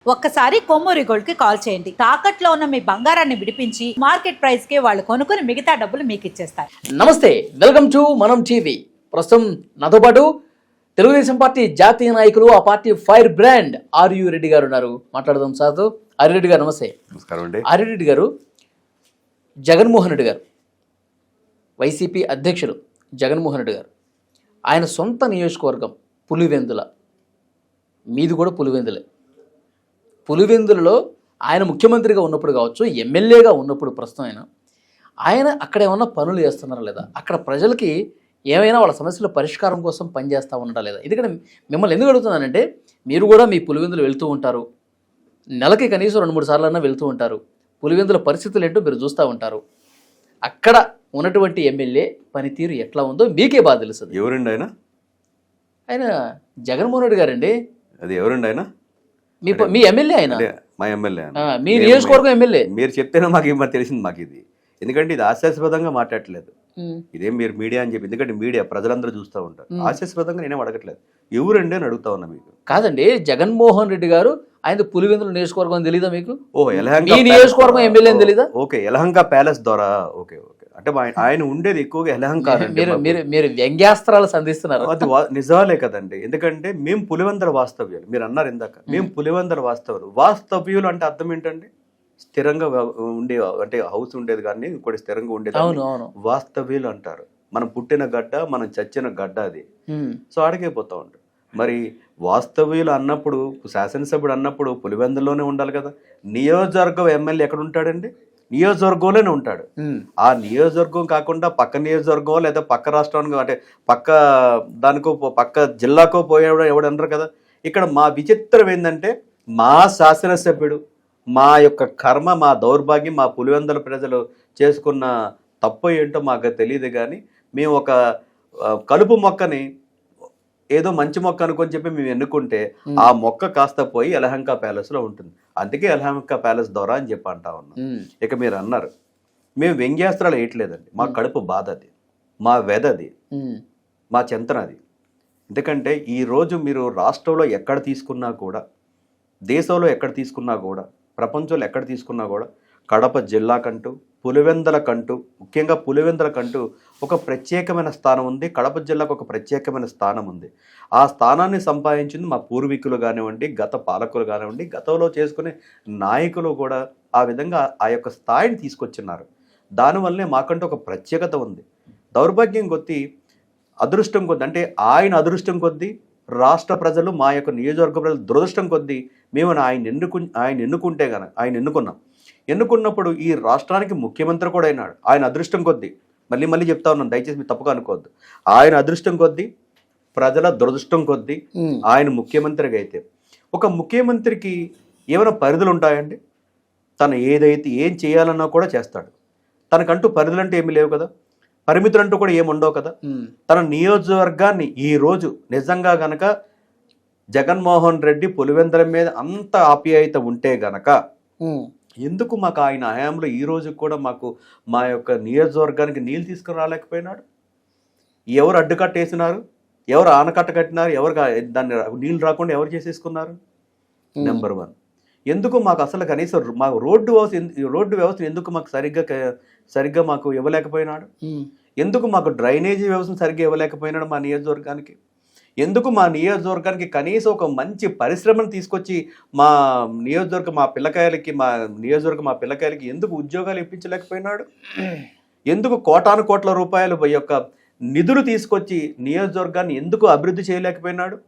ఒక్కసారి కొమ్మూరి గోల్డ్ కి కాల్ చేయండి. తాకట్లో ఉన్న మీ బంగారాన్ని విడిపించి మార్కెట్ ప్రైస్ కి వాళ్ళు కొనుక్కుని మిగతా డబ్బులు మీకు ఇచ్చేస్తారు. నమస్తే, వెల్కమ్ టు మనం టీవీ. ప్రస్తుతం నాతో పాటు తెలుగుదేశం పార్టీ జాతీయ నాయకులు, ఆ పార్టీ ఫైర్ బ్రాండ్ ఆర్యు రెడ్డి గారు ఉన్నారు. మాట్లాడదాం సార్తో. ఆర్యు రెడ్డి గారు నమస్తే. నమస్కారం అండి. ఆర్యు రెడ్డి గారు, జగన్మోహన్ రెడ్డి గారు, వైసీపీ అధ్యక్షులు జగన్మోహన్ రెడ్డి గారు, ఆయన సొంత నియోజకవర్గం పులివెందుల, మీది కూడా పులివెందులే. పులివెందులలో ఆయన ముఖ్యమంత్రిగా ఉన్నప్పుడు కావచ్చు, ఎమ్మెల్యేగా ఉన్నప్పుడు ప్రస్తుతం ఆయన అక్కడ ఏమన్నా పనులు చేస్తున్నారా లేదా, అక్కడ ప్రజలకి ఏమైనా వాళ్ళ సమస్యల పరిష్కారం కోసం పనిచేస్తూ ఉన్నారా లేదా? ఎందుకంటే మిమ్మల్ని ఎందుకు అడుగుతున్నానంటే, మీరు కూడా మీ పులివెందులు వెళ్తూ ఉంటారు, నెలకి కనీసం 2-3 సార్లన్నా వెళ్తూ ఉంటారు. పులివెందుల పరిస్థితులు ఏంటో మీరు చూస్తూ ఉంటారు. అక్కడ ఉన్నటువంటి ఎమ్మెల్యే పనితీరు ఎట్లా ఉందో మీకే బాగా తెలుస్తుంది. ఎవరండి ఆయన? ఆయన జగన్మోహన్ రెడ్డి గారండి. అది ఎవరండి ఆయన? మీ ఎమ్మెల్యే ఆయన. మా ఎమ్మెల్యే. మీ నియోజకవర్గం ఎమ్మెల్యే. మీరు చెప్తేనే మాకు తెలిసింది. మాకు ఇది ఎందుకంటే ఇది హాస్యాస్పదంగా మాట్లాడట్లేదు. ఇదేం మీరు మీడియా అని చెప్పి, ఎందుకంటే మీడియా ప్రజలందరూ చూస్తూ ఉంటారు. హాస్యాస్పదంగా నేనేం అడగట్లేదు. ఎవరండి అని అడుగుతా ఉన్నా. మీకు కాదండి, జగన్మోహన్ రెడ్డి గారు ఆయన పులివెందుల నియోజకవర్గం తెలీదా మీకు? యలహంక నియోజకవర్గం ఎమ్మెల్యే తెలీదా? ఓకే, యలహంక ప్యాలెస్ ద్వారా. ఓకే ఓకే, అంటే ఆయన ఉండేది ఎక్కువగా యలహంక. మీరు వ్యంగ్యాస్త్రాలు సంధిస్తున్నారు. అది నిజాలే కదండి. ఎందుకంటే మేము పులివెందుల వాస్తవ్యాలు. మీరు అన్నారు ఇందాక, మేము పులివెందుల వాస్తవ్యులు అంటే అర్థం ఏంటండి? స్థిరంగా ఉండే, అంటే హౌస్ ఉండేది కానీ ఇంకోటి స్థిరంగా ఉండేది వాస్తవ్యులు అంటారు. మనం పుట్టిన గడ్డ, మనం చచ్చిన గడ్డ అది. సో ఆడికైపోతా ఉంటాం. మరి వాస్తవ్యులు అన్నప్పుడు, శాసనసభ్యుడు అన్నప్పుడు పులివెందుల్లోనే ఉండాలి కదా. నియోజకవర్గం ఎమ్మెల్యే ఎక్కడ ఉంటాడండి? నియోజకవర్గంలోనే ఉంటాడు. ఆ నియోజకవర్గం కాకుండా పక్క నియోజకవర్గం లేదా పక్క రాష్ట్రానికి, అంటే పక్క దానికో పక్క జిల్లాకో పోయేవాడు ఎవడన్నారు కదా. ఇక్కడ మా విచిత్రం ఏంటంటే, మా శాసనసభ్యుడు, మా యొక్క కర్మ, మా దౌర్భాగ్యం, మా పులివెందుల ప్రజలు చేసుకున్న తప్పు ఏంటో మాకు తెలియదు. కానీ మేము ఒక కలుపు మొక్కని ఏదో మంచి మొక్క అనుకొని చెప్పి మేము ఎన్నుకుంటే ఆ మొక్క కాస్త పోయి యలహంక ప్యాలెస్ లో ఉంటుంది. అందుకే యలహంక ప్యాలెస్ ద్వారా అని చెప్పి అంటా ఉన్నాం. ఇక మీరు అన్నారు, మేము వ్యంగ్యాస్త్రాలు వేయట్లేదండి. మా కడుపు బాధ అది, మా వెద అది, మా చింతన అది. ఎందుకంటే ఈరోజు మీరు రాష్ట్రంలో ఎక్కడ తీసుకున్నా కూడా, దేశంలో ఎక్కడ తీసుకున్నా కూడా, ప్రపంచంలో ఎక్కడ తీసుకున్నా కూడా, కడప జిల్లాకంటూ, పులివెందులకంటూ, ముఖ్యంగా పులివెందులకంటూ ఒక ప్రత్యేకమైన స్థానం ఉంది. కడప జిల్లాకు ఒక ప్రత్యేకమైన స్థానం ఉంది. ఆ స్థానాన్ని సంపాదించింది మా పూర్వీకులు కానివ్వండి, గత పాలకులు కానివ్వండి, గతంలో చేసుకునే నాయకులు కూడా ఆ విధంగా ఆ యొక్క స్థాయిని తీసుకొచ్చినారు. దానివల్లనే మాకంటూ ఒక ప్రత్యేకత ఉంది. దౌర్భాగ్యం కొద్దీ, అదృష్టం కొద్దీ, అంటే ఆయన అదృష్టం కొద్దీ, రాష్ట్ర ప్రజలు, మా యొక్క నియోజకవర్గ ప్రజలు దురదృష్టం కొద్దీ మేము ఆయన ఎన్నుకున్నాం. ఎన్నుకున్నప్పుడు ఈ రాష్ట్రానికి ముఖ్యమంత్రి కూడా అయినాడు. ఆయన అదృష్టం కొద్దీ, మళ్ళీ చెప్తా ఉన్నాను, దయచేసి మీరు తప్పుగా అనుకోవద్దు. ఆయన అదృష్టం కొద్దీ, ప్రజల దురదృష్టం కొద్దీ ఆయన ముఖ్యమంత్రిగా అయితే, ఒక ముఖ్యమంత్రికి ఏమైనా పరిధులు ఉంటాయండి? తను ఏం చేయాలన్నా కూడా చేస్తాడు. తనకంటూ పరిధులు అంటే ఏమీ లేవు కదా, పరిమితులు అంటూ కూడా ఏముండవు కదా. తన నియోజకవర్గాన్ని ఈరోజు నిజంగా గనక జగన్మోహన్ రెడ్డి పులివెందుల మీద అంత ఆప్యాయత ఉంటే గనక, ఎందుకు మాకు ఆయన హయాంలో ఈ రోజు కూడా మాకు మా యొక్క నియోజకవర్గానికి నీళ్ళు తీసుకుని రాలేకపోయినాడు? ఎవరు అడ్డుకట్టేసినారు? ఎవరు ఆనకట్ట కట్టినారు? ఎవరు దాన్ని నీళ్ళు రాకుండా ఎవరు చేసేసుకున్నారు? నెంబర్ 1. ఎందుకు మాకు అసలు కనీసం మాకు రోడ్డు వ్యవస్థ ఎందుకు మాకు సరిగ్గా మాకు ఇవ్వలేకపోయినాడు? ఎందుకు మాకు డ్రైనేజీ వ్యవస్థను సరిగ్గా ఇవ్వలేకపోయినాడు మా నియోజకవర్గానికి? ఎందుకు మా నియోజకవర్గానికి కనీసం ఒక మంచి పరిశ్రమను తీసుకొచ్చి మా పిల్లకాయలకి ఎందుకు ఉద్యోగాలు ఇప్పించలేకపోయినాడు? ఎందుకు కోటాను కోట్ల రూపాయలు యొక్క నిధులు తీసుకొచ్చి నియోజకవర్గాన్ని ఎందుకు అభివృద్ధి చేయలేకపోయినాడు?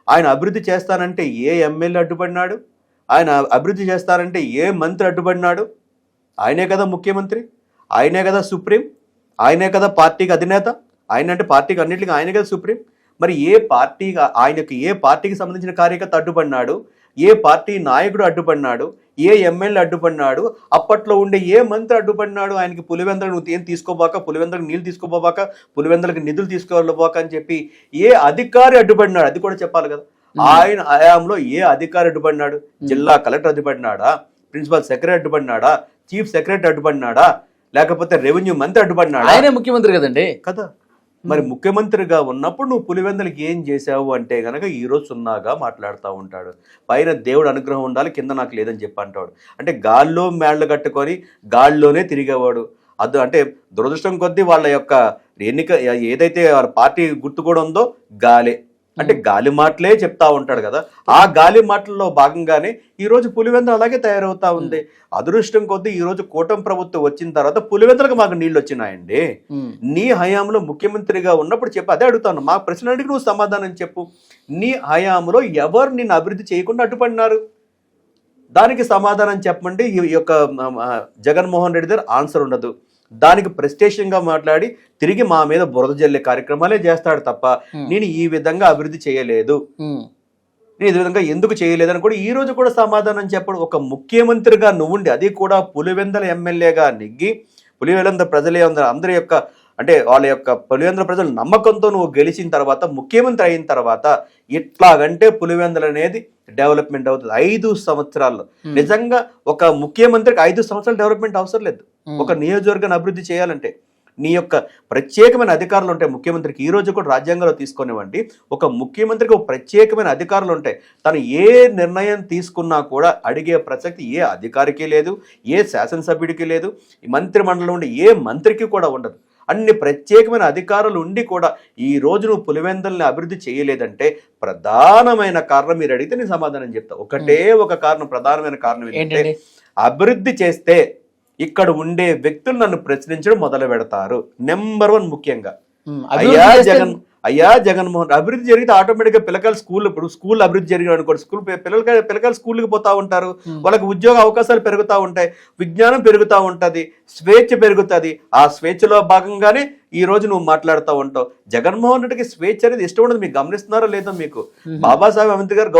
ఆయన అభివృద్ధి చేస్తానంటే ఏ ఎమ్మెల్యే అడ్డుపడినాడు? ఆయన అభివృద్ధి చేస్తానంటే ఏ మంత్రి అడ్డుపడినాడు? ఆయనే కదా ముఖ్యమంత్రి, ఆయనే కదా సుప్రీం, ఆయనే కదా పార్టీకి అధినేత. ఆయన అంటే పార్టీకి అన్నింటికి ఆయనే కదా సుప్రీం. మరి ఏ పార్టీకి సంబంధించిన కార్యకర్త అడ్డుపడినాడు? ఏ పార్టీ నాయకుడు అడ్డుపడినాడు? ఏ ఎమ్మెల్యే అడ్డుపడినాడు? అప్పట్లో ఉండే ఏ మంత్రి అడ్డుపడినాడు? ఆయనకి పులివెందులకు నువ్వు ఏం తీసుకోబాక, పులివెందులకు నీళ్ళు తీసుకోబోబాక, పులివెందులకు నిధులు తీసుకోబోక అని చెప్పి ఏ అధికారి అడ్డుపడినాడు? అది కూడా చెప్పాలి కదా. ఆయన హయాంలో ఏ అధికారి అడ్డుపడినాడు? జిల్లా కలెక్టర్ అడ్డుపడినాడా? ప్రిన్సిపల్ సెక్రటరీ అడ్డుపడినాడా? చీఫ్ సెక్రటరీ అడ్డుపడినాడా? లేకపోతే రెవెన్యూ మంత్రి అడ్డుపడినాడా? ఆయనే ముఖ్యమంత్రి కదండి. కదా. మరి ముఖ్యమంత్రిగా ఉన్నప్పుడు నువ్వు పులివెందులకి ఏం చేసావు అంటే గనక ఈరోజు సున్నాగా మాట్లాడుతూ ఉంటాడు. పైన దేవుడు అనుగ్రహం ఉండాలి, కింద నాకు లేదని చెప్పి అంటాడు. అంటే గాల్లో మేళ్లు కట్టుకొని గాల్లోనే తిరిగేవాడు. అంటే దురదృష్టం కొద్దీ వాళ్ళ యొక్క ఎన్నిక ఏదైతే వాళ్ళ పార్టీ గుర్తు కూడా ఉందో గాలే, అంటే గాలి మాటలే చెప్తా ఉంటాడు కదా. ఆ గాలి మాటల్లో భాగంగానే ఈ రోజు పులివెందులు అలాగే తయారవుతా ఉంది. అదృష్టం కొద్దీ ఈ రోజు కూటమి ప్రభుత్వం వచ్చిన తర్వాత పులివెందులకు మాకు నీళ్ళు వచ్చినాయండి. నీ హయాంలో ముఖ్యమంత్రిగా ఉన్నప్పుడు చెప్పు, అదే అడుగుతాను. మా ప్రశ్నకి నువ్వు సమాధానం చెప్పు. నీ హయాంలో ఎవరు నిన్ను అభివృద్ధి చేయకుండా అడ్డుపడినారు? దానికి సమాధానం చెప్పమంటే ఈ యొక్క జగన్మోహన్ రెడ్డి దగ్గర ఆన్సర్ ఉండదు. దానికి ప్రెస్టేషన్గా మాట్లాడి తిరిగి మా మీద బురద జల్లే కార్యక్రమాలే చేస్తాడు తప్ప నేను ఈ విధంగా అభివృద్ధి చేయలేదు, నేను ఈ విధంగా ఎందుకు చేయలేదని కూడా ఈ రోజు కూడా సమాధానం చెప్పడు. ఒక ముఖ్యమంత్రిగా నువ్వుండి, అది కూడా పులివెందుల ఎమ్మెల్యేగా నెగ్గి పులివెందుల ప్రజలే అందరి యొక్క అంటే వాళ్ళ యొక్క పులివెందుల ప్రజల నమ్మకంతో నువ్వు గెలిచిన తర్వాత ముఖ్యమంత్రి అయిన తర్వాత ఇట్లాగంటే పులివెందులు అనేది డెవలప్మెంట్ అవుతుంది 5 సంవత్సరాల్లో. నిజంగా ఒక ముఖ్యమంత్రికి 5 సంవత్సరాలు డెవలప్మెంట్ అవసరం లేదు. ఒక నియోజకవర్గాన్ని అభివృద్ధి చేయాలంటే నీ యొక్క ప్రత్యేకమైన అధికారులు ఉంటాయి ముఖ్యమంత్రికి. ఈ రోజు కూడా రాజ్యాంగంలో తీసుకునేవంటి ఒక ముఖ్యమంత్రికి ఒక ప్రత్యేకమైన అధికారులు ఉంటాయి. తను ఏ నిర్ణయం తీసుకున్నా కూడా అడిగే ప్రసక్తి ఏ అధికారికి లేదు, ఏ శాసనసభ్యుడికి లేదు, మంత్రిమండలి ఉండి ఏ మంత్రికి కూడా ఉండదు. అన్ని ప్రత్యేకమైన అధికారులు ఉండి కూడా ఈ రోజు నువ్వు పులివెందుల్ని అభివృద్ధి చేయలేదంటే ప్రధానమైన కారణం మీరు అడిగితే నేను సమాధానం చెప్తా. ఒకటే ఒక కారణం, ప్రధానమైన కారణం ఏంటంటే అభివృద్ధి చేస్తే ఇక్కడ ఉండే వ్యక్తులు నన్ను ప్రశ్నించడం మొదలు పెడతారు. నెంబర్ 1 ముఖ్యంగా అయ్యా జగన్మోహన్ అభివృద్ధి జరిగితే ఆటోమేటిక్గా పిల్లకాయలు ఇప్పుడు స్కూల్ అభివృద్ధి జరిగిన అనుకోండి, పిల్లకాయలు స్కూల్కి పోతా ఉంటారు, వాళ్ళకి ఉద్యోగ అవకాశాలు పెరుగుతూ ఉంటాయి, విజ్ఞానం పెరుగుతూ ఉంటుంది, స్వేచ్ఛ పెరుగుతుంది. ఆ స్వేచ్ఛలో భాగంగానే ఈ రోజు నువ్వు మాట్లాడుతూ ఉంటావు. జగన్మోహన్ రెడ్డికి స్వేచ్ఛ అనేది ఇష్టం ఉండదు. మీకు గమనిస్తున్నారో లేదో మీకు బాబాసాహెబ్ అంబేద్కర్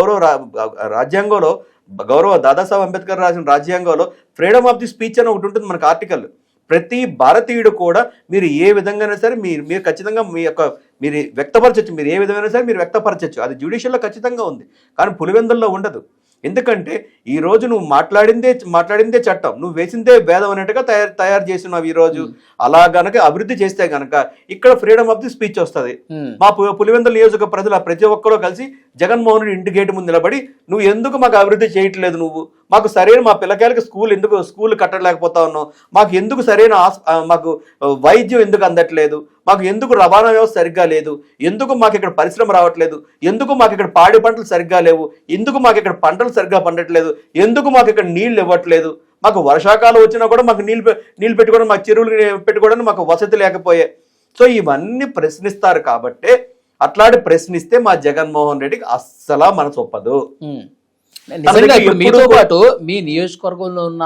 రాజ్యాంగంలో గౌరవ దాదాసాహెబ్ అంబేద్కర్ రాసిన రాజ్యాంగంలో ఫ్రీడమ్ ఆఫ్ ది స్పీచ్ అని ఒకటి ఉంటుంది మనకు ఆర్టికల్. ప్రతి భారతీయుడు కూడా మీరు ఏ విధంగా సరే మీరు ఖచ్చితంగా మీరు వ్యక్తపరచచ్చు, మీరు ఏ విధంగా సరే మీరు వ్యక్తపరచచ్చు. అది జ్యుడిషియల్లో ఖచ్చితంగా ఉంది, కానీ పులివెందుల్లో ఉండదు. ఎందుకంటే ఈ రోజు నువ్వు మాట్లాడిందే చట్టం, నువ్వు వేసిందే భేదం అన్నట్టుగా తయారు చేస్తున్నావు ఈ రోజు. అలా గనక అభివృద్ధి చేస్తే గనక ఇక్కడ ఫ్రీడమ్ ఆఫ్ ది స్పీచ్ వస్తుంది. మా పులివెందుల నియోజక ప్రతి ఒక్కరూ కలిసి జగన్మోహన్ రెడ్డి ఇంటి గేటు ముందు నిలబడి నువ్వు ఎందుకు మాకు అభివృద్ధి చేయట్లేదు, నువ్వు మాకు సరైన మా పిల్లకాయలకి స్కూల్ కట్టలేకపోతా ఉన్నావు, మాకు ఎందుకు సరైన మాకు వైద్యం ఎందుకు అందట్లేదు, మాకు ఎందుకు రవాణా వ్యవస్థ సరిగ్గా లేదు, ఎందుకు మాకు ఇక్కడ పరిశ్రమ రావట్లేదు, ఎందుకు మాకు ఇక్కడ పాడి పంటలు సరిగ్గా లేవు, ఎందుకు మాకు ఇక్కడ పంటలు సరిగ్గా పండట్లేదు, ఎందుకు మాకు ఇక్కడ నీళ్లు ఇవ్వట్లేదు, మాకు వర్షాకాలం వచ్చినా కూడా మాకు నీళ్ళు పెట్టుకోవడం, మాకు చెరువులు పెట్టుకోవడానికి మాకు వసతి లేకపోయే. సో ఇవన్నీ ప్రశ్నిస్తారు కాబట్టే అట్లాంటి ప్రశ్నిస్తే మా జగన్మోహన్ రెడ్డికి అస్సలా మనసు ఒప్పదు. మీతో పాటు మీ నియోజకవర్గంలో ఉన్న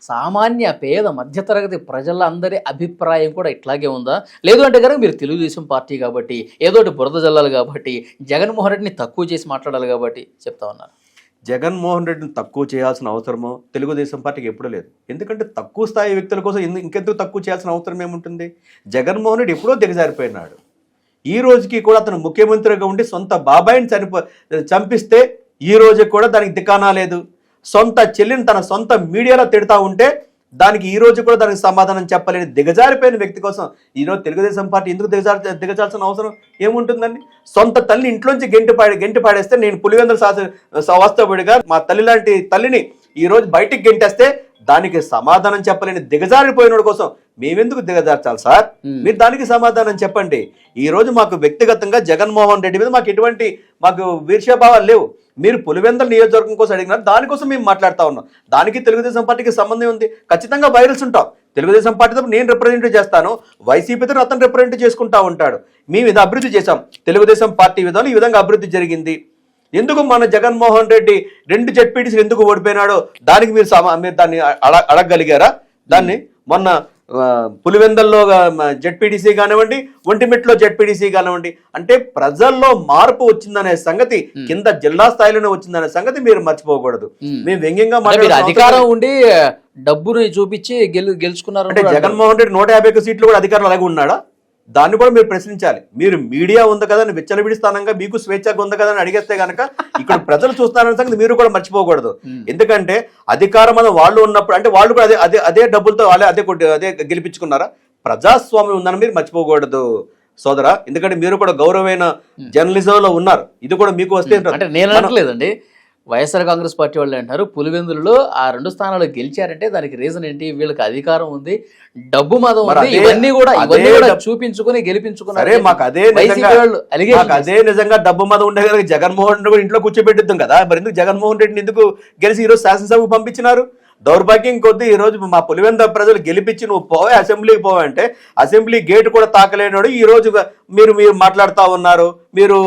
సామాన్య పేద మధ్యతరగతి ప్రజలందరి అభిప్రాయం కూడా ఇట్లాగే ఉందా? లేదు అంటే కనుక మీరు తెలుగుదేశం పార్టీ కాబట్టి ఏదోటి బురద జల్లాలి కాబట్టి జగన్మోహన్ రెడ్డిని తక్కువ చేసి మాట్లాడాలి కాబట్టి చెప్తా ఉన్నారు. జగన్మోహన్ రెడ్డిని తక్కువ చేయాల్సిన అవసరమో తెలుగుదేశం పార్టీకి ఎప్పుడూ లేదు. ఎందుకంటే తక్కువ స్థాయి వ్యక్తుల కోసం ఇంకెందుకు తక్కువ చేయాల్సిన అవసరం ఏముంటుంది? జగన్మోహన్ రెడ్డి ఎప్పుడో దిగజారిపోయినాడు. ఈ రోజుకి కూడా అతను ముఖ్యమంత్రిగా ఉండి సొంత బాబాయిని చంపిస్తే ఈ రోజు కూడా దానికి దికానా లేదు. సొంత చెల్లిని తన సొంత మీడియాలో తిడతా ఉంటే దానికి ఈ రోజు కూడా దానికి సమాధానం చెప్పలేని దిగజారిపోయిన వ్యక్తి కోసం ఈరోజు తెలుగుదేశం పార్టీ ఎందుకు దిగజాల్సిన అవసరం ఏముంటుందండి? సొంత తల్లి ఇంట్లోంచి గెంటి పాడేస్తే నేను పులివెందుల వాస్తవుడిగా మా తల్లి లాంటి తల్లిని ఈ రోజు బయటికి గెంటేస్తే దానికి సమాధానం చెప్పలేని దిగజారిపోయినోడు కోసం మేమెందుకు దిగజార్చాలి సార్? మీరు దానికి సమాధానం చెప్పండి. ఈ రోజు మాకు వ్యక్తిగతంగా జగన్మోహన్ రెడ్డి మీద మాకు ఎటువంటి ఈర్ష్యాభావాలు లేవు. మీరు పులివెందుల నియోజకవర్గం కోసం అడిగినారు, దానికోసం మేము మాట్లాడుతూ ఉన్నాం. దానికి తెలుగుదేశం పార్టీకి సంబంధం ఉంది. ఖచ్చితంగా వైరల్స్ ఉంటాం. తెలుగుదేశం పార్టీతో నేను రిప్రజెంట్ చేస్తాను, వైసీపీతో అతను రిప్రజెంట్ చేసుకుంటా ఉంటాడు. మేము ఇది అభివృద్ధి చేశాం, తెలుగుదేశం పార్టీ విధానం ఈ విధంగా అభివృద్ధి జరిగింది. ఎందుకు మన జగన్మోహన్ రెడ్డి 2 జెడ్పీటీసీలు ఎందుకు ఓడిపోయినాడో దానికి మీరు దాన్ని అడగగలిగారా? దాన్ని మొన్న పులివెందుల్లో జెడ్పీటీసీ కానివ్వండి, ఒంటిమిట్లో జెడ్పీటీసీ కానివ్వండి, అంటే ప్రజల్లో మార్పు వచ్చిందనే సంగతి, కింద జిల్లా స్థాయిలోనే వచ్చిందనే సంగతి మీరు మర్చిపోకూడదు. మేము వ్యంగ్యంగా అధికారం ఉండి డబ్బుని చూపించి గెలుచుకున్నారు అంటే జగన్మోహన్ రెడ్డి 151 సీట్లు కూడా అధికారులు అలాగే ఉన్నాడా? దాన్ని కూడా మీరు ప్రశ్నించాలి. మీరు మీడియా ఉంది కదా అని విచ్చలవిడి స్థానంగా మీకు స్వేచ్ఛగా ఉంది కదా అని అడిగేస్తే కనుక ఇక్కడ ప్రజలు చూస్తున్నారనే సంగతి మీరు కూడా మర్చిపోకూడదు. ఎందుకంటే అధికారం అని వాళ్ళు ఉన్నప్పుడు అంటే వాళ్ళు కూడా అదే డబ్బులతో అదే గెలిపించుకున్నారా? ప్రజాస్వామ్యం ఉందని మీరు మర్చిపోకూడదు. సోదరా, ఎందుకంటే మీరు కూడా గౌరవమైన జర్నలిజంలో ఉన్నారు. ఇది కూడా మీకు వస్తే అంటే నేను అనట్లేదండి, వైఎస్ఆర్ కాంగ్రెస్ పార్టీ వాళ్ళు అంటారు పులివెందులలో ఆ 2 స్థానాలు గెలిచారంటే దానికి రీజన్ ఏంటి, వీళ్ళకి అధికారం ఉంది, డబ్బు మదం ఉంది, ఇవన్నీ కూడా చూపించుకుని గెలిపించుకున్నారు. మాకు అదే నిజంగా డబ్బు మదం ఉండే కదా జగన్మోహన్ రెడ్డి కూడా ఇంట్లో కూర్చోబెట్టిద్దాం కదా. మరి ఎందుకు జగన్మోహన్ రెడ్డిని ఎందుకు గెలిచి ఈరోజు శాసనసభకు పంపించినారు? దౌర్భాగ్యం కొద్దీ ఈ రోజు మా పులివెంద ప్రజలు గెలిపించి నువ్వు పోవే అసెంబ్లీకి పోవంటే అసెంబ్లీ గేట్ కూడా తాకలేనాడు ఈ రోజు మీరు మాట్లాడుతూ ఉన్నారు. మీరు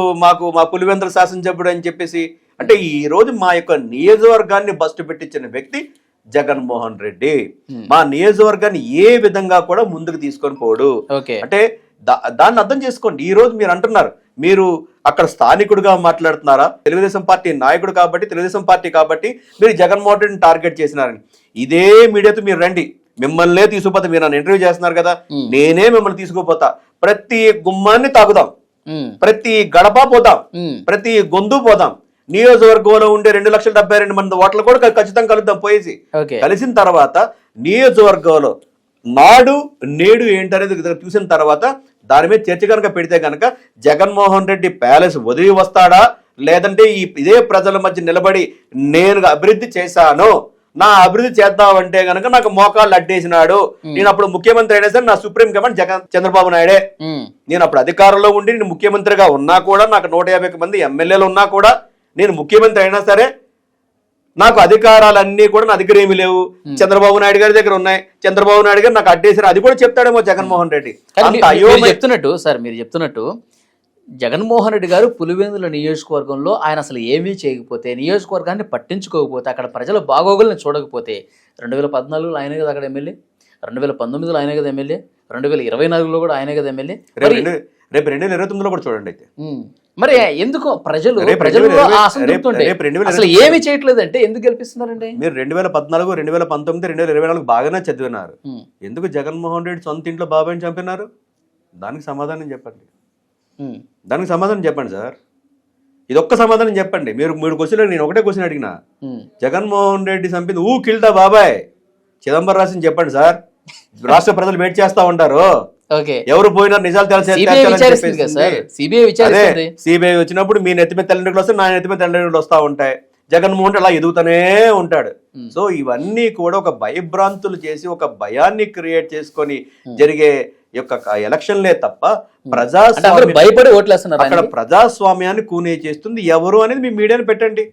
మా పులివెందుల శాసనసభ్యుడు అని చెప్పేసి. అంటే ఈ రోజు మా యొక్క నియోజకవర్గాన్ని బస్టు పెట్టించిన వ్యక్తి జగన్మోహన్ రెడ్డి. మా నియోజకవర్గాన్ని ఏ విధంగా కూడా ముందుకు తీసుకొని పోడు. అంటే దాన్ని అర్థం చేసుకోండి. ఈ రోజు మీరు అంటున్నారు మీరు అక్కడ స్థానికుడిగా మాట్లాడుతున్నారా, తెలుగుదేశం పార్టీ నాయకుడు కాబట్టి, తెలుగుదేశం పార్టీ కాబట్టి మీరు జగన్మోహన్ రెడ్డిని టార్గెట్ చేసినారని. ఇదే మీడియాతో మీరు రండి, మిమ్మల్నే తీసుకుపోతా. మీరు నన్ను ఇంటర్వ్యూ చేస్తున్నారు కదా, నేనే మిమ్మల్ని తీసుకుపోతా. ప్రతి గుమ్మాన్ని తాగుదాం, ప్రతి గడప పోదాం, ప్రతి గొంతు పోదాం. నియోజకవర్గంలో ఉండే 2,72,000 మంది ఓట్లు కూడా ఖచ్చితంగా కలుద్దాం. పోయేసి కలిసిన తర్వాత నియోజకవర్గంలో నాడు నేడు ఏంటనేది చూసిన తర్వాత దాని మీద చర్చ కనుక పెడితే కనుక జగన్మోహన్ రెడ్డి ప్యాలెస్ వదిలి వస్తాడా, లేదంటే ఇదే ప్రజల మధ్య నిలబడి నేను అభివృద్ధి చేశాను, నా అభివృద్ధి చేద్దామంటే గనక నాకు మోకాళ్ళు అడ్డేసినాడు, నేను అప్పుడు ముఖ్యమంత్రి అయినా సరే నా సుప్రీం కమాండ్ చంద్రబాబు నాయుడే, నేను అప్పుడు అధికారంలో ఉండి నేను ముఖ్యమంత్రిగా ఉన్నా కూడా, నాకు 150 మంది ఎమ్మెల్యేలు ఉన్నా కూడా, నేను ముఖ్యమంత్రి అయినా సరే నాకు అధికారాలన్నీ కూడా నా దగ్గర ఏమి లేవు, చంద్రబాబు నాయుడు గారి దగ్గర ఉన్నాయి, చంద్రబాబు నాయుడు గారు నాకు అడ్డేసారు, అది కూడా చెప్తాడేమో జగన్మోహన్ రెడ్డి. మీరు చెప్తున్నట్టు జగన్మోహన్ రెడ్డి గారు పులివెందుల నియోజకవర్గంలో ఆయన అసలు ఏమీ చేయకపోతే, నియోజకవర్గాన్ని పట్టించుకోకపోతే, అక్కడ ప్రజల బాగోగులను చూడకపోతే, 2014లో ఆయనే కదా అక్కడ ఎమ్మెల్యే, 2019లో ఆయనే కదా ఎమ్మెల్యే, 2024లో కూడా ఆయనే కదా ఎమ్మెల్యే, రేపు 2029లో కూడా చూడండి. అయితే మరి ఎందుకు ప్రజలు అసలు ఏమి చేయట్లేదు అంటే ఎందుకు గెలిపిస్తున్నారండి? మీరు 2014, 2019, 2024 బాగానే చదివినారు. ఎందుకు జగన్మోహన్ రెడ్డి సొంత ఇంట్లో బాబాయ్ని చంపినారు? దానికి సమాధానం చెప్పండి. దానికి సమాధానం చెప్పండి సార్. ఇది ఒక్క సమాధానం చెప్పండి. మీరు 3 క్వశ్చన్లు నేను ఒకటే క్వశ్చన్ అడిగినా. జగన్మోహన్ రెడ్డి చంపింది కిల్డా బాబాయ్ చిదంబరం రాసింది చెప్పండి సార్. రాష్ట్ర ప్రజలు వెయిట్ చేస్తా ఉంటారు. ఎవరు పోయినా నిజాలు సిబిఐ వచ్చినప్పుడు మీ నెత్తి మీద తెల్లెండ్రులు వస్తే నా నెత్తి మీద తెల్లెండ్రులు వస్తా ఉంటాయి. జగన్మోహన్ రెడ్డి అలా ఎదుగుతూనే ఉంటాడు. సో ఇవన్నీ కూడా ఒక భయభ్రాంతులు చేసి ఒక భయాన్ని క్రియేట్ చేసుకొని జరిగే యొక్క ఎలక్షన్లే తప్ప ప్రజాస్వామ్యం భయపడి ఓట్లేస్తున్నారు. అక్కడ ప్రజాస్వామ్యాన్ని కూనే చేస్తుంది ఎవరు అనేది మీ మీడియాని పెట్టండి.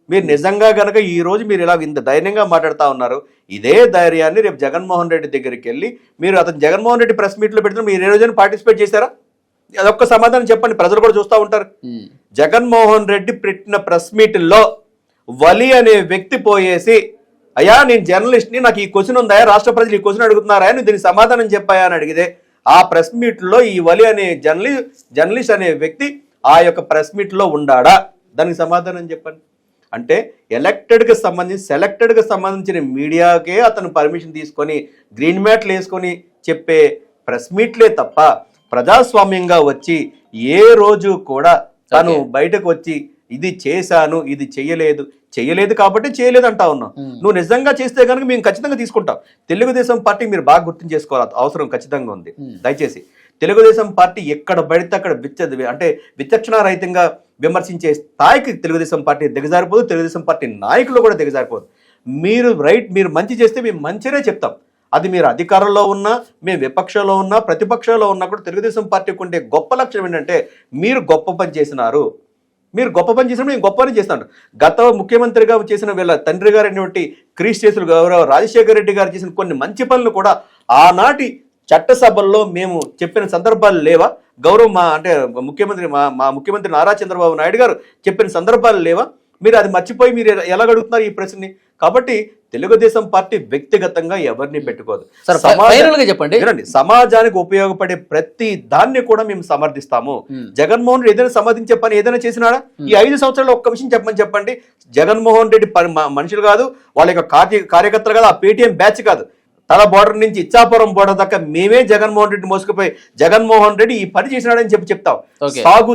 మీరు నిజంగా గనక ఈ రోజు మీరు ఇలా ఇంత ధైర్యంగా మాట్లాడుతూ ఉన్నారు, ఇదే ధైర్యాన్ని రేపు జగన్మోహన్ రెడ్డి దగ్గరికి వెళ్ళి మీరు అతను జగన్మోహన్ రెడ్డి ప్రెస్ మీట్లో పెడుతున్న మీరు ఏ రోజైనా పార్టిసిపేట్ చేశారా? అదొక్క సమాధానం చెప్పండి, ప్రజలు కూడా చూస్తూ ఉంటారు. జగన్మోహన్ రెడ్డి పెట్టిన ప్రెస్ మీట్లో వలి అనే వ్యక్తి పోయేసి అయ్యా నేను జర్నలిస్ట్ని, నాకు ఈ క్వశ్చన్ ఉందా, రాష్ట్ర ప్రజలు ఈ క్వశ్చన్ అడుగుతున్నారా, నువ్వు దీనికి సమాధానం చెప్పాయా అని అడిగితే ఆ ప్రెస్ మీట్లో ఈ వలి అనే జర్నలిస్ట్ అనే వ్యక్తి ఆ యొక్క ప్రెస్ మీట్లో ఉండాడా? దానికి సమాధానం చెప్పండి. అంటే ఎలక్టెడ్కి సంబంధించి సెలెక్టెడ్కి సంబంధించిన మీడియాకే అతను పర్మిషన్ తీసుకొని గ్రీన్ మ్యాట్లు వేసుకొని చెప్పే ప్రెస్ మీట్లే తప్ప ప్రజాస్వామ్యంగా వచ్చి ఏ రోజు కూడా తను బయటకు వచ్చి ఇది చేశాను ఇది చెయ్యలేదు కాబట్టి చేయలేదు అంటా ఉన్నావు. నువ్వు నిజంగా చేస్తే కనుక మేము ఖచ్చితంగా తీసుకుంటాం. తెలుగుదేశం పార్టీ మీరు బాగా గుర్తు చేసుకోవాలి, అవసరం ఖచ్చితంగా ఉంది. దయచేసి తెలుగుదేశం పార్టీ ఎక్కడ పడితే అక్కడ అంటే విచక్షణారహితంగా విమర్శించే స్థాయికి తెలుగుదేశం పార్టీ దిగజారిపోదు, తెలుగుదేశం పార్టీ నాయకులు కూడా దిగజారిపోదు. మీరు మంచి చేస్తే మేము మంచినే చెప్తాం. అది మీరు అధికారంలో ఉన్నా, మేము విపక్షంలో ఉన్నా, ప్రతిపక్షంలో ఉన్నా కూడా తెలుగుదేశం పార్టీకి ఉండే గొప్ప లక్ష్యం ఏంటంటే మీరు గొప్ప పని చేసినారు, మీరు గొప్ప పని చేసినప్పుడు నేను గొప్ప పని చేస్తాను. గత ముఖ్యమంత్రిగా చేసిన వీళ్ళ తండ్రి గారు అయినటువంటి క్రీస్టేసులు గౌరవ రాజశేఖర రెడ్డి గారు చేసిన కొన్ని మంచి పనులు కూడా ఆనాటి చట్టసభల్లో మేము చెప్పిన సందర్భాలు లేవా? గౌరవ మా ముఖ్యమంత్రి నారా చంద్రబాబు నాయుడు గారు చెప్పిన సందర్భాలు లేవా? మీరు అది మర్చిపోయి మీరు ఎలా అడుగుతున్నారు ఈ ప్రశ్నని? కాబట్టి తెలుగుదేశం పార్టీ వ్యక్తిగతంగా ఎవరిని పెట్టుకోదు. చెప్పండి, సమాజానికి ఉపయోగపడే ప్రతి దాన్ని కూడా మేము సమర్థిస్తాము. జగన్మోహన్ రెడ్డి ఏదైనా సమర్థించే పని ఏదైనా చేసినాడా? ఈ 5 సంవత్సరాల్లో ఒక్క విషయం చెప్పండి. జగన్మోహన్ రెడ్డి మనుషులు కాదు, వాళ్ళ యొక్క కార్యకర్తలు కాదు, ఆ పేటీఎం బ్యాచ్ కాదు, తల బోర్డర్ నుంచి ఇచ్చాపురం బోర్డర్ దాకా మేమే జగన్మోహన్ రెడ్డి మోసుకుపోయి జగన్మోహన్ రెడ్డి ఈ పని చేసినాడని చెప్తాం.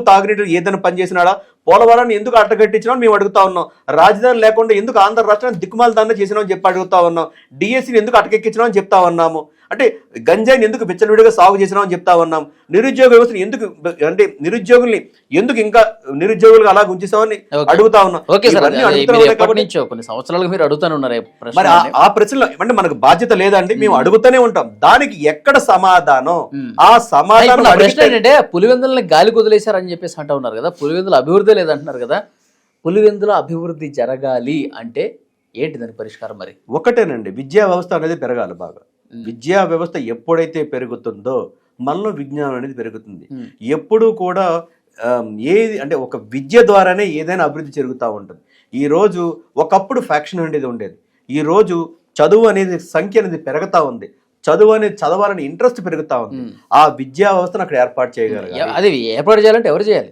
తాగునీటి ఏదైనా పని చేసినాడా? పోలవరాన్ని ఎందుకు అడ్డగట్టించినా మేము అడుగుతా ఉన్నాం. రాజధాని లేకుండా ఎందుకు ఆంధ్ర రాష్ట్రాన్ని దిక్కుమాల దాన్ని చేసినామని చెప్పి అడుగుతా ఉన్నాం. డిఎస్సీని ఎందుకు అటకెక్కించినా అని చెప్తా ఉన్నాము. అంటే గంజాయిని ఎందుకు విచ్చలవిడిగా సాగు చేసినామని చెప్తా ఉన్నాం, నిరుద్యోగ వ్యవస్థను ఎందుకు అంటే నిరుద్యోగుల్ని ఎందుకు ఇంకా నిరుద్యోగులుగా అలా ఉంచేసామని అడుగుతా ఉన్నాం. ఓకే సార్, ఇవన్నీ అడుగుతున్నాం ఎప్పటి కాబట్టి నుంచో కొన్ని సంవత్సరాలుగా మీరు అడుగుతానే ఉన్నారు మరి ఆ ప్రశ్నలో అంటే మనకు బాధ్యత లేదండి, మేము అడుగుతూనే ఉంటాం. దానికి ఎక్కడ సమాధానం? ఆ సమాధానం నా ప్రశ్న ఏంటంటే పులివెందులని గాలి కుదిలేశారని చెప్పేసి అంటూ ఉన్నారు కదా, పులివెందుల అభివృద్ధి లేదంటున్నారు కదా, పులివెందుల అభివృద్ధి జరగాలి అంటే ఏంటి దాని పరిష్కారం? మరి ఒకటేనండి, విద్యా వ్యవస్థ అనేది పెరగాలి బాగా. విద్యా వ్యవస్థ ఎప్పుడైతే పెరుగుతుందో మనలో విజ్ఞానం అనేది పెరుగుతుంది. ఎప్పుడూ కూడా ఏది అంటే ఒక విద్య ద్వారానే ఏదైనా అభివృద్ధి జరుగుతూ ఉంటుంది. ఈరోజు ఒకప్పుడు ఫ్యాక్షన్ అనేది ఉండేది, ఈరోజు చదువు అనేది సంఖ్య అనేది పెరుగుతూ ఉంది, చదువు అనేది చదవాలని ఇంట్రెస్ట్ పెరుగుతా ఉంది. ఆ విద్యా వ్యవస్థను అక్కడ ఏర్పాటు చేయగలగాలి. అది ఏర్పాటు చేయాలంటే ఎవరు చేయాలి?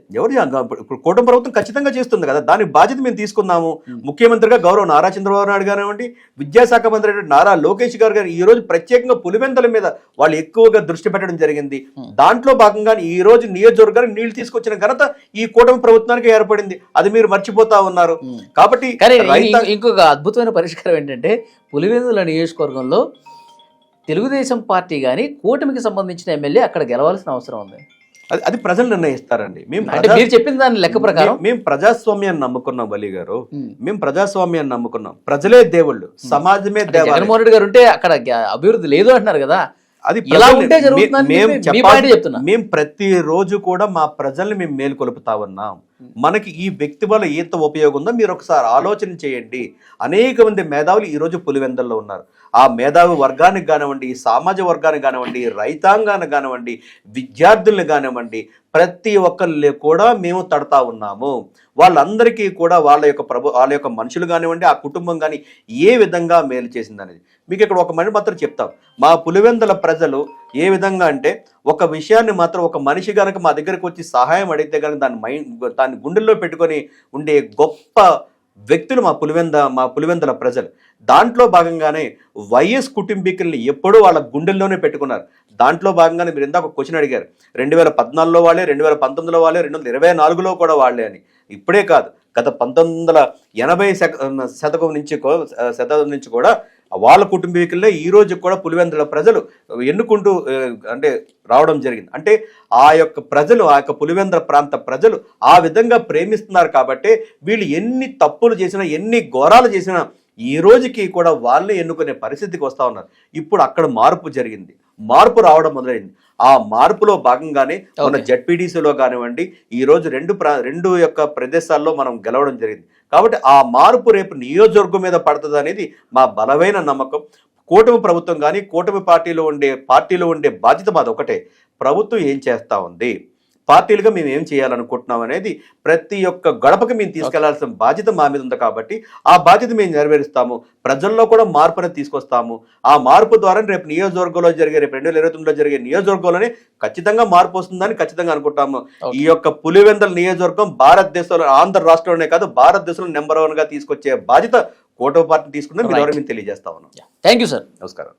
ఇప్పుడు కూటమి ప్రభుత్వం ఖచ్చితంగా చేస్తుంది కదా, దాని బాధ్యత మేము తీసుకున్నాము. ముఖ్యమంత్రిగా గౌరవ నారా చంద్రబాబు నాయుడు కానివ్వండి, విద్యాశాఖ మంత్రి నారా లోకేష్ గారు ఈ రోజు ప్రత్యేకంగా పులివెందుల మీద వాళ్ళు ఎక్కువగా దృష్టి పెట్టడం జరిగింది. దాంట్లో భాగంగా ఈ రోజు నియోజకవర్గానికి నీళ్లు తీసుకొచ్చిన ఘనత ఈ కూటమి ప్రభుత్వానికి ఏర్పడింది. అది మీరు మర్చిపోతా ఉన్నారు. కాబట్టి ఇంకొక అద్భుతమైన పరిష్కారం ఏంటంటే పులివెందుల నియోజకవర్గంలో తెలుగుదేశం పార్టీ కానీ కూటమికి సంబంధించిన ఎమ్మెల్యే అక్కడ గెలవాల్సిన అవసరం ఉంది. అది ప్రజలు నిర్ణయిస్తారండి. మీరు చెప్పిన దాని లెక్క ప్రకారం మేము ప్రజాస్వామ్యాన్ని నమ్ముకున్నాం బలి గారు, మేము ప్రజాస్వామ్యాన్ని నమ్ముకున్నాం. ప్రజలే దేవుళ్ళు, సమాజమే దేవాలయం. జగన్మోహన్ రెడ్డి గారు ఉంటే అక్కడ అభివృద్ధి లేదు అంటున్నారు కదా, అది ఎలా ఉంటే జరుగుతుంది? మేము ప్రతిరోజు కూడా మా ప్రజల్ని మేము మేలుకొలుపుతా ఉన్నాం. మనకి ఈ వ్యక్తి వల్ల ఎంత ఉపయోగం ఉందో మీరు ఒకసారి ఆలోచన చేయండి. అనేక మంది మేధావులు ఈ రోజు పులివెందుల్లో ఉన్నారు. ఆ మేధావి వర్గానికి కానివ్వండి, సామాజిక వర్గానికి కానివ్వండి, రైతాంగానికి కానివ్వండి, విద్యార్థుల్ని కానివ్వండి, ప్రతి ఒక్కరిని కూడా మేము తడతా ఉన్నాము. వాళ్ళందరికీ కూడా వాళ్ళ యొక్క మనుషులు కానివ్వండి, ఆ కుటుంబం కానీ ఏ విధంగా మేలు చేసింది అనేది మీకు ఇక్కడ ఒక మనిషి మాత్రం చెప్తాం. మా పులివెందుల ప్రజలు ఏ విధంగా అంటే ఒక విషయాన్ని మాత్రం ఒక మనిషి కనుక మా దగ్గరకు వచ్చి సహాయం అడిగితే కనుక దాన్ని గుండెల్లో పెట్టుకొని ఉండే గొప్ప వ్యక్తులు మా పులివెందుల ప్రజలు. దాంట్లో భాగంగానే వైఎస్ కుటుంబీకుల్ని ఎప్పుడూ వాళ్ళ గుండెల్లోనే పెట్టుకున్నారు. దాంట్లో భాగంగానే మీరు ఇందాక ఒక క్వశ్చన్ అడిగారు, 2014లో వాళ్ళే, 2019లో వాళ్ళే, 2024లో కూడా వాళ్ళే అని. ఇప్పుడే కాదు, గత 1980 శతాబ్దం నుంచి కూడా వాళ్ళ కుటుంబీకులనే ఈ రోజు కూడా పులివెందుల ప్రజలు ఎన్నుకుంటూ అంటే రావడం జరిగింది. అంటే ఆ యొక్క ప్రజలు, ఆ యొక్క పులివెందుల ప్రాంత ప్రజలు ఆ విధంగా ప్రేమిస్తున్నారు కాబట్టి వీళ్ళు ఎన్ని తప్పులు చేసినా, ఎన్ని ఘోరాలు చేసినా ఈ రోజుకి కూడా వాళ్ళే ఎన్నుకునే పరిస్థితికి వస్తూ ఉన్నారు. ఇప్పుడు అక్కడ మార్పు జరిగింది, మార్పు రావడం మొదలైంది. ఆ మార్పులో భాగంగానే మన జడ్పీడీసీలో కానివ్వండి, ఈ రోజు రెండు యొక్క ప్రదేశాల్లో మనం గెలవడం జరిగింది. కాబట్టి ఆ మార్పు రేపు నియోజకవర్గం మీద పడుతుంది అనేది మా బలమైన నమ్మకం. కూటమి ప్రభుత్వం కానీ కూటమి పార్టీలో ఉండే బాధ్యత మాది ఒకటే, ప్రభుత్వం ఏం చేస్తూ ఉంది, పార్టీలుగా మేము ఏం చేయాలనుకుంటున్నాం అనేది ప్రతి ఒక్క గడపకి మేము తీసుకెళ్లాల్సిన బాధ్యత మా మీద ఉంది. కాబట్టి ఆ బాధ్యత మేము నెరవేరుస్తాము. ప్రజల్లో కూడా మార్పు అనేది తీసుకొస్తాము. ఆ మార్పు ద్వారా రేపు నియోజకవర్గంలో రేపు 2029లో జరిగే నియోజకవర్గంలోనే ఖచ్చితంగా మార్పు వస్తుందని ఖచ్చితంగా అనుకుంటాము. ఈ యొక్క పులివెందుల నియోజకవర్గం భారతదేశంలో, ఆంధ్ర రాష్ట్రంలోనే కాదు భారతదేశంలో నెంబర్ 1గా తీసుకొచ్చే బాధ్యత కూటమి పార్టీ తీసుకుందని మేము తెలియజేస్తా ఉన్నాం. Thank you sir. నమస్కారం.